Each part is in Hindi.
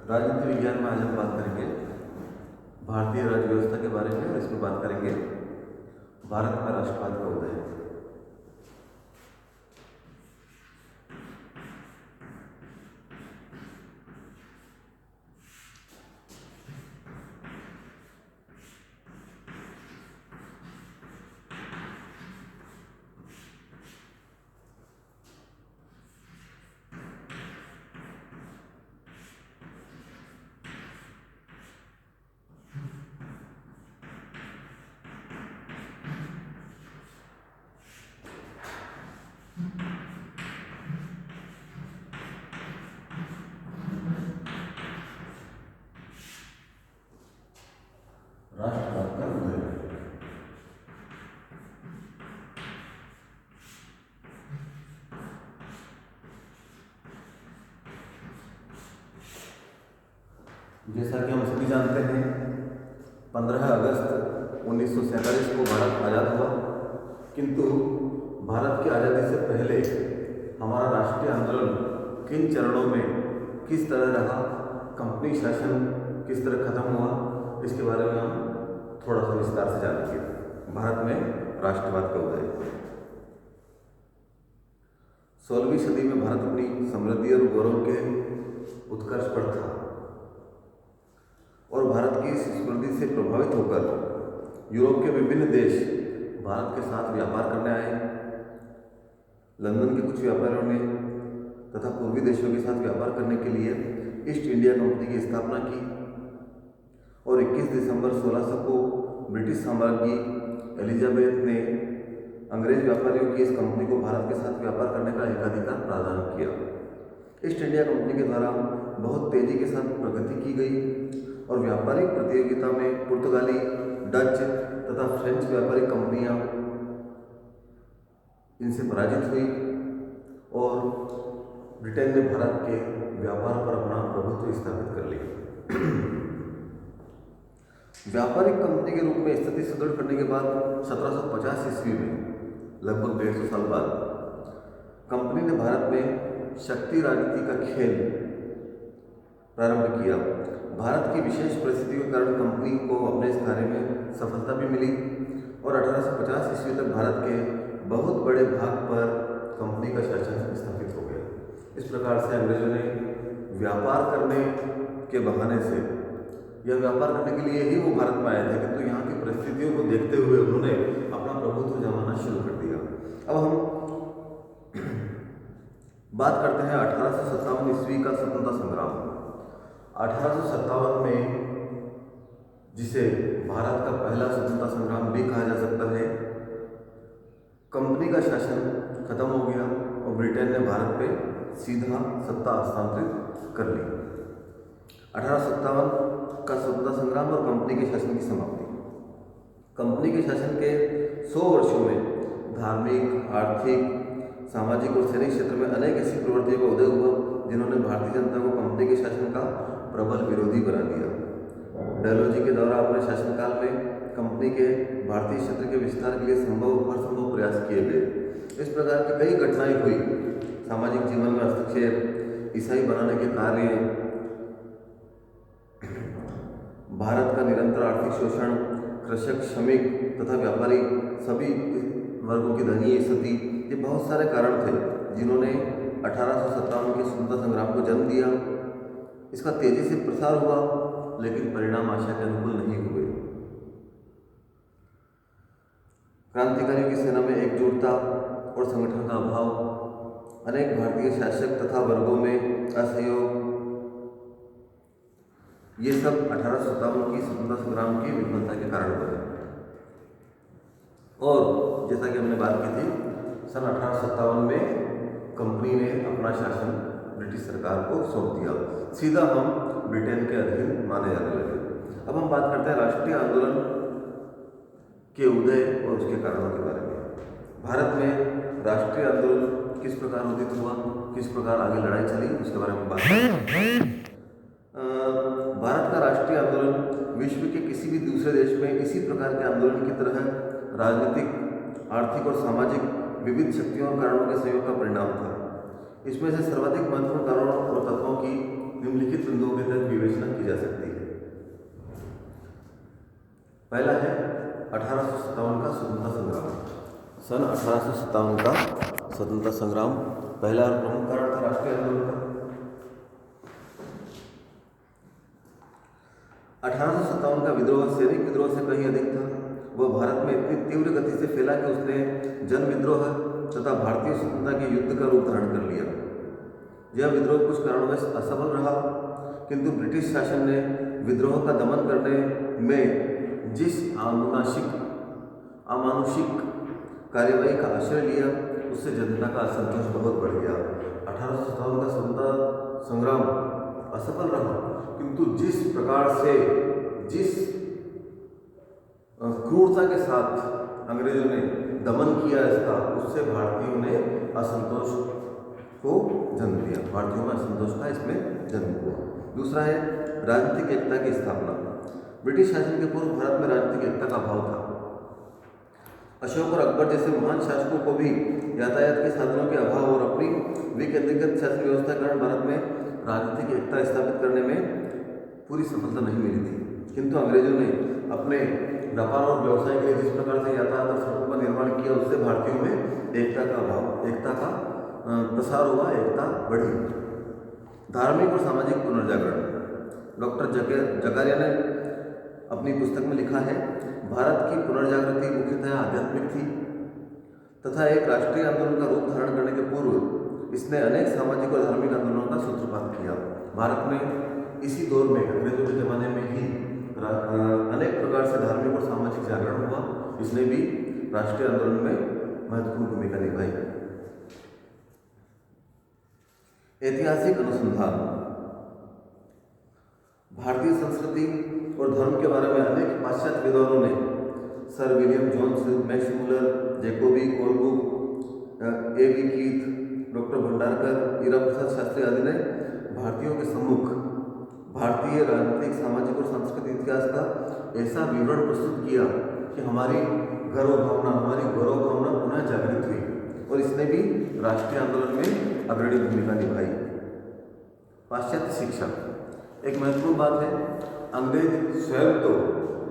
राजनीति विज्ञान में आज हम बात करेंगे भारतीय राज्य व्यवस्था के बारे में और इसमें बात करेंगे भारत में राष्ट्रवाद का उदय। राष्ट्रवाद का उदय। जैसा कि हम सभी जानते हैं 15 अगस्त 1947 को भारत आज़ाद हुआ, किंतु भारत की आज़ादी से पहले हमारा राष्ट्रीय आंदोलन किन चरणों में किस तरह रहा, कंपनी शासन किस तरह खत्म हुआ, इसके बारे में हम थोड़ा सा विस्तार से जानेंगे। भारत में राष्ट्रवाद का उदय। 16वीं सदी में भारत अपनी समृद्धि और गौरव के उत्कर्ष पर था और भारत की इस समृद्धि से प्रभावित होकर यूरोप के विभिन्न देश भारत के साथ व्यापार करने आए। लंदन के कुछ व्यापारियों ने तथा पूर्वी देशों के साथ व्यापार करने के लिए ईस्ट इंडिया कंपनी की स्थापना की और 21 दिसंबर 1600 को ब्रिटिश साम्राज्ञी एलिजाबेथ ने अंग्रेज व्यापारियों की इस कंपनी को भारत के साथ व्यापार करने का एकाधिकार प्रदान किया। ईस्ट इंडिया कंपनी के द्वारा बहुत तेजी के साथ प्रगति की गई और व्यापारिक प्रतियोगिता में पुर्तगाली, डच तथा फ्रेंच व्यापारिक कंपनियां इनसे पराजित हुई और ब्रिटेन ने भारत के व्यापार पर अपना प्रभुत्व स्थापित कर लिया। व्यापारिक कंपनी के रूप में स्थिति सुदृढ़ करने के बाद 1750 ईस्वी में लगभग 150 साल बाद कंपनी ने भारत में शक्ति राजनीति का खेल प्रारंभ किया। भारत की विशेष परिस्थितियों के कारण कंपनी को अपने इस कार्य में सफलता भी मिली और 1850 ईस्वी तक भारत के बहुत बड़े भाग पर कंपनी का शासन स्थापित हो गया। इस प्रकार से अंग्रेजों ने व्यापार करने के बहाने से यह व्यापार करने के लिए ही वो भारत में आए थे, किंतु यहाँ की परिस्थितियों को देखते हुए उन्होंने अपना प्रभुत्व जमाना शुरू कर दिया। अब हम बात करते हैं 1857 ईस्वी का स्वतंत्रता संग्राम। 1857 में, जिसे भारत का पहला स्वतंत्रता संग्राम भी कहा जा सकता है, कंपनी का शासन खत्म हो गया और ब्रिटेन ने भारत पे सीधा सत्ता हस्तांतरित कर ली। 1857 का स्वतंत्रता संग्राम और कंपनी के शासन की समाप्ति। कंपनी के शासन के 100 वर्षों में धार्मिक, आर्थिक, सामाजिक और सैनिक क्षेत्र में अनेक ऐसी प्रवृत्तियों का उदय हुआ जिन्होंने भारतीय जनता को कंपनी के शासन का प्रबल विरोधी बना दिया। डलहौजी के द्वारा अपने शासनकाल में कंपनी के भारतीय क्षेत्र के विस्तार के लिए हर संभव प्रयास किए गए। इस प्रकार की कई घटनाएं हुई। सामाजिक जीवन में हस्तक्षेप, ईसाई बनाने के कार्य, भारत का निरंतर आर्थिक शोषण, कृषक, श्रमिक तथा व्यापारी सभी वर्गों की दयनीय स्थिति, ये बहुत सारे कारण थे जिन्होंने 1857 के स्वतंत्रता संग्राम को जन्म दिया। इसका तेजी से प्रसार हुआ लेकिन परिणाम आशा के अनुकूल नहीं हुए। क्रांतिकारियों की सेना में एकजुटता और संगठन का अभाव, अनेक भारतीय शासक तथा वर्गों में असहयोग, ये सब 1857 की स्वतंत्रता संग्राम की विफलता के कारण बने। और जैसा कि हमने बात की थी, सन 1857 में कंपनी ने अपना शासन ब्रिटिश सरकार को सौंप दिया। सीधा हम ब्रिटेन के अधीन माने जाने लगे। अब हम बात करते हैं राष्ट्रीय आंदोलन के उदय और उसके कारणों के बारे में। भारत में राष्ट्रीय आंदोलन किस प्रकार उदित हुआ, किस प्रकार आगे लड़ाई चली, उसके बारे में बात करते हैं। भारत का राष्ट्रीय आंदोलन विश्व के किसी भी दूसरे देश में इसी प्रकार के आंदोलन की तरह राजनीतिक, आर्थिक और सामाजिक विविध शक्तियों और कारणों के संयोग का परिणाम था। इसमें से सर्वाधिक महत्वपूर्ण कारणों और तत्वों की निम्नलिखित बिंदुओं के तहत विवेचना की जा सकती है। पहला है 1857 का स्वतंत्रता संग्राम। सन 1857 का स्वतंत्रता संग्राम पहला और प्रमुख कारण था राष्ट्रीय आंदोलन का। 1857 का विद्रोह सैनिक विद्रोह से कहीं अधिक था। वह भारत में इतनी तीव्र गति से फैला कि उसने जन विद्रोह तथा भारतीय स्वतंत्रता के युद्ध का रूप धारण कर लिया। यह विद्रोह कुछ कारणवश असफल रहा, किंतु ब्रिटिश शासन ने विद्रोह का दमन करने में जिस अमानुषिक कार्यवाही का आश्रय लिया, उससे जनता का असंतोष बहुत बढ़ गया। 1857 का स्वतंत्रता संग्राम असफल रहा, किंतु जिस प्रकार से जिस क्रूरता के साथ अंग्रेजों ने दमन किया इसका, उससे भारतीयों ने असंतोष को जन्म दिया। भारतीयों में असंतोष का इसमें जन्म हुआ। दूसरा है राजनीतिक एकता की स्थापना। ब्रिटिश शासन के पूर्व भारत में राजनीतिक एकता का अभाव था। अशोक और अकबर जैसे महान शासकों को भी यातायात के साधनों के अभाव और अपनी विकेंद्रीकृत शासन व्यवस्था के कारण भारत में राजनीतिक एकता स्थापित करने में पूरी सफलता नहीं मिली थी। किंतु अंग्रेजों ने अपने व्यापार और व्यवसाय के लिए जिस प्रकार से यातायात और सड़कों का निर्माण किया, उससे भारतीयों में एकता का अभाव, एकता का प्रसार हुआ, एकता बढ़ी। धार्मिक और सामाजिक पुनर्जागरण। डॉक्टर जकारिया ने अपनी पुस्तक में लिखा है, भारत की पुनर्जागृति मुख्यतः आध्यात्मिक थी तथा एक राष्ट्रीय आंदोलन का रूप धारण करने के पूर्व इसने अनेक सामाजिक और धार्मिक आंदोलनों का सूत्रपात किया। भारत में इसी दौर में, अंग्रेजों के जमाने में ही अनेक प्रकार से धार्मिक और सामाजिक जागरण हुआ। इसने भी राष्ट्रीय आंदोलन में महत्वपूर्ण भूमिका निभाई। ऐतिहासिक अनुसंधान। भारतीय संस्कृति और धर्म के बारे में अनेक पाश्चात्य विद्वानों ने, sir William Jones, Max Muller, Jacobi, Colebrooke, ए.वी. कीथ, डॉक्टर भंडारकर, ईरा प्रसाद शास्त्री आदि ने भारतीयों के सम्मुख भारतीय राजनीतिक, सामाजिक और सांस्कृतिक इतिहास का ऐसा विवरण प्रस्तुत किया कि हमारी गौरव भावना पुनः जागृत हुई और इसने भी राष्ट्रीय आंदोलन में अग्रणी भूमिका निभाई। पाश्चात्य शिक्षा एक महत्वपूर्ण बात है। अंग्रेज स्वयं तो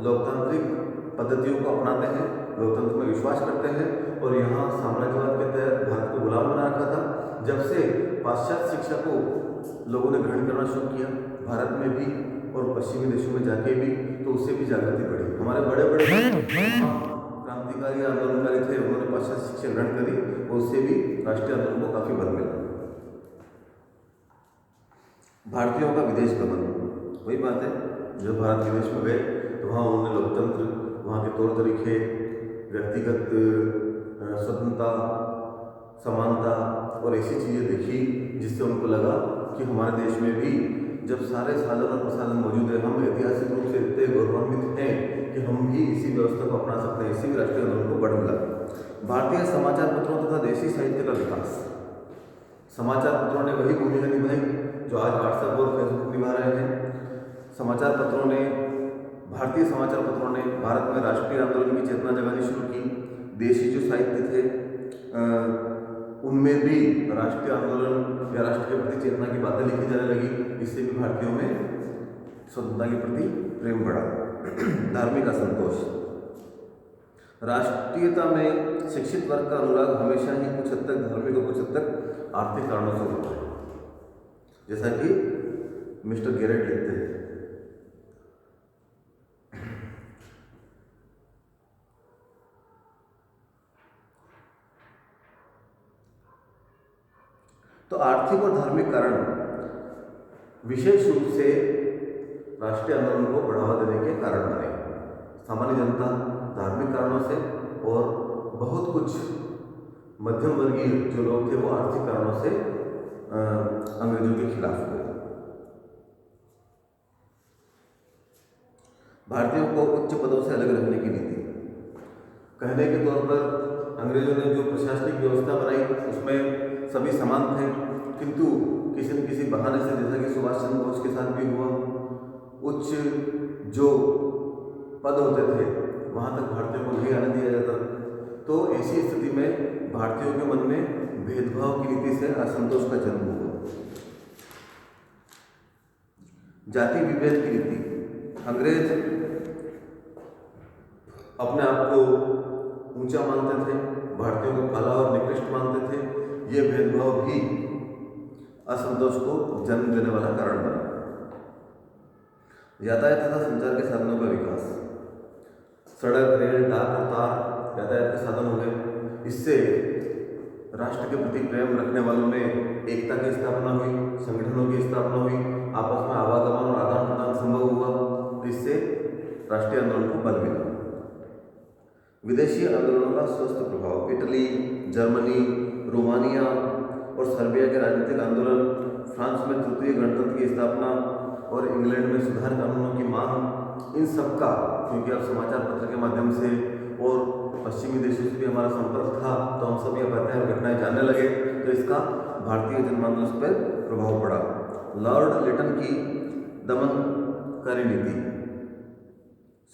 लोकतांत्रिक पद्धतियों को अपनाते हैं, लोकतंत्र में विश्वास करते हैं और यहाँ साम्राज्यवाद के तहत भारत को गुलाम बना रखा था। जब से पाश्चात्य शिक्षा को लोगों ने ग्रहण करना शुरू किया, भारत में भी और पश्चिमी देशों में जाके भी, तो उससे भी जागृति बढ़ी। हमारे बड़े बड़े क्रांतिकारी आंदोलनकारी थे, उन्होंने पाश्चात्य शिक्षा ग्रहण करी और उससे भी राष्ट्रीय आंदोलन को काफी बल मिला। भारतीयों का विदेश गमन, वही बात है, जब भारत विदेश में गए तो वहाँ उन्होंने लोकतंत्र, वहाँ के तौर तरीके, व्यक्तिगत स्वतंत्रता, समानता और ऐसी चीज़ें देखी जिससे उनको लगा कि हमारे देश में भी जब सारे साधन और प्रसाधन मौजूद है, हम ऐतिहासिक रूप से इतने गौरवान्वित हैं कि हम भी इसी व्यवस्था को अपना सकते हैं। इसी भी राष्ट्रीय आंदोलन को बढ़ मिला। भारतीय समाचार पत्रों तथा देशी साहित्य का विकास। समाचार पत्रों ने वही भूमिका निभाई जो आज व्हाट्सएप और फेसबुक निभा रहे हैं। समाचार पत्रों ने, भारतीय समाचार पत्रों ने भारत में राष्ट्रीय आंदोलन की चेतना जगानी शुरू की। देशी जो साहित्य थे उनमें भी राष्ट्रीय आंदोलन या राष्ट्र के प्रति चेतना की बातें लिखी जाने लगी। इससे भी भारतीयों में स्वतंत्रता के प्रति प्रेम बढ़ा। धार्मिक असंतोष। राष्ट्रीयता में शिक्षित वर्ग का अनुराग हमेशा ही कुछ हद तक धार्मिक और कुछ हद तक आर्थिक कारणों से होता है, जैसा कि मिस्टर गेरेट लिखते हैं। तो आर्थिक और धार्मिक कारण विशेष रूप से राष्ट्रीय आंदोलन को बढ़ावा देने के कारण बने। सामान्य जनता धार्मिक कारणों से और बहुत कुछ मध्यम वर्गीय जो लोग थे वो आर्थिक कारणों से अंग्रेजों के खिलाफ हुए। भारतीयों को उच्च पदों से अलग रखने की नीति। कहने के तौर पर अंग्रेजों ने जो प्रशासनिक व्यवस्था बनाई उसमें सभी समान थे, किंतु किसी न किसी बहाने से, जैसा कि सुभाष चंद्र बोस के साथ भी हुआ, उच्च जो पद होते थे वहाँ तक भारतीयों को नहीं आने दिया जाता। तो ऐसी स्थिति में भारतीयों के मन में भेदभाव की नीति से असंतोष का जन्म हुआ। जाति विभेद की नीति। अंग्रेज अपने आप को ऊंचा मानते थे, भारतीयों को काला और निकृष्ट मानते थे। ये भेदभाव भी असंतोष को जन्म देने वाला कारण बना। यातायात तथा संचार के साधनों का विकास, सड़क, रेल, डाक और तार यातायात के साधन हो गए। इससे राष्ट्र के प्रति प्रेम रखने वालों में एकता की स्थापना हुई, संगठनों की स्थापना हुई, आपस में आवागमन और आदान प्रदान संभव हुआ। इससे राष्ट्रीय आंदोलन को बल मिला। विदेशी आंदोलनों का स्वस्थ प्रभाव, इटली, जर्मनी, रोमानिया और सर्बिया के राजनीतिक आंदोलन, फ्रांस में तृतीय गणतंत्र की स्थापना और इंग्लैंड में सुधार कानूनों की मांग, इन सब का, क्योंकि अब समाचार पत्र के माध्यम से और पश्चिमी देशों से भी हमारा संपर्क था, तो हम सब ये बातें और घटनाएं जानने लगे, तो इसका भारतीय जनमानस पर प्रभाव पड़ा। लॉर्ड लिटन की दमनकारी नीति,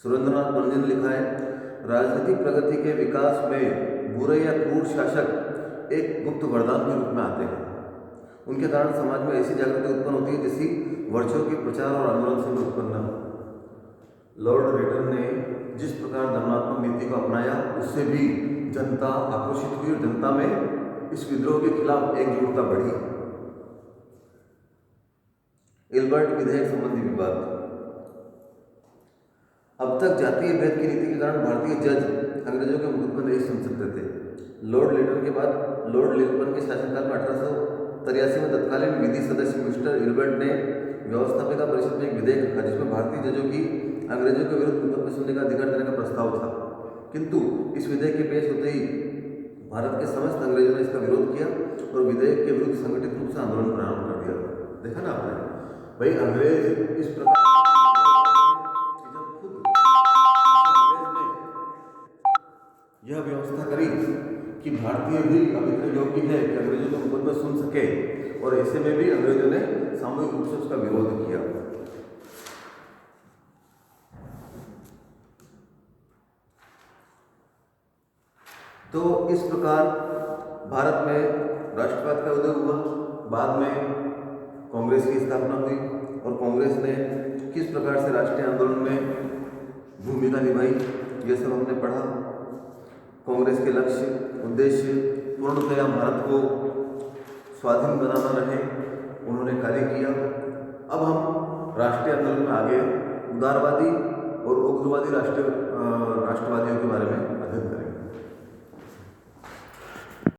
सुरेंद्रनाथ बनर्जी ने लिखा है, राजनीतिक प्रगति के विकास में बुरे या क्रूर शासक एक गुप्त वरदान के रूप में आते हैं। उनके कारण समाज में ऐसी जागृति उत्पन्न होती है जैसी वर्षों की प्रचार और आंदोलन से उत्पन्न हो। लॉर्ड लिटन ने जिस प्रकार दमनात्मक नीति को अपनाया, उससे भी जनता आक्रोशित हुई और जनता में इस विद्रोह के खिलाफ एकजुटता बढ़ी। इल्बर्ट विधेयक संबंधी विवाद, अब तक जातीय भेद की नीति के कारण भारतीय जज अंग्रेजों के मुकदमे नहीं सुन सकते थे। लॉर्ड लिटन के बाद लॉर्ड लिटन के शासनकाल में 1883 में तत्कालीन विधि सदस्य मिस्टर इल्बर्ट ने व्यवस्थापिका परिषद में एक विधेयक रखा जिसमें भारतीय जजों की अंग्रेजों के विरुद्ध मुकदमे सुनने का अधिकार देने का प्रस्ताव था। किंतु इस विधेयक के पेश होते ही भारत के समस्त अंग्रेजों ने इसका विरोध किया और विधेयक के विरुद्ध संगठित रूप से आंदोलन प्रारंभ कर दिया। देखा ना आपने भाई, अंग्रेज इस प्रकार यह व्यवस्था करी कि भारतीय भी अब इतने योग्य है कि अंग्रेजों के मुकदमे सुन सके, और ऐसे में भी अंग्रेजों ने सामूहिक रूप से उसका विरोध किया। तो इस प्रकार भारत में राष्ट्रवाद का उदय हुआ। बाद में कांग्रेस की स्थापना हुई और कांग्रेस ने किस प्रकार से राष्ट्रीय आंदोलन में भूमिका निभाई, ये सब हमने पढ़ा। कांग्रेस के लक्ष्य उद्देश्य पूर्णतया भारत को स्वाधीन बनाना रहे, उन्होंने कार्य किया। अब हम राष्ट्रीय आंदोलन में आगे उदारवादी और उग्रवादी राष्ट्रवादियों के बारे में अध्ययन करेंगे।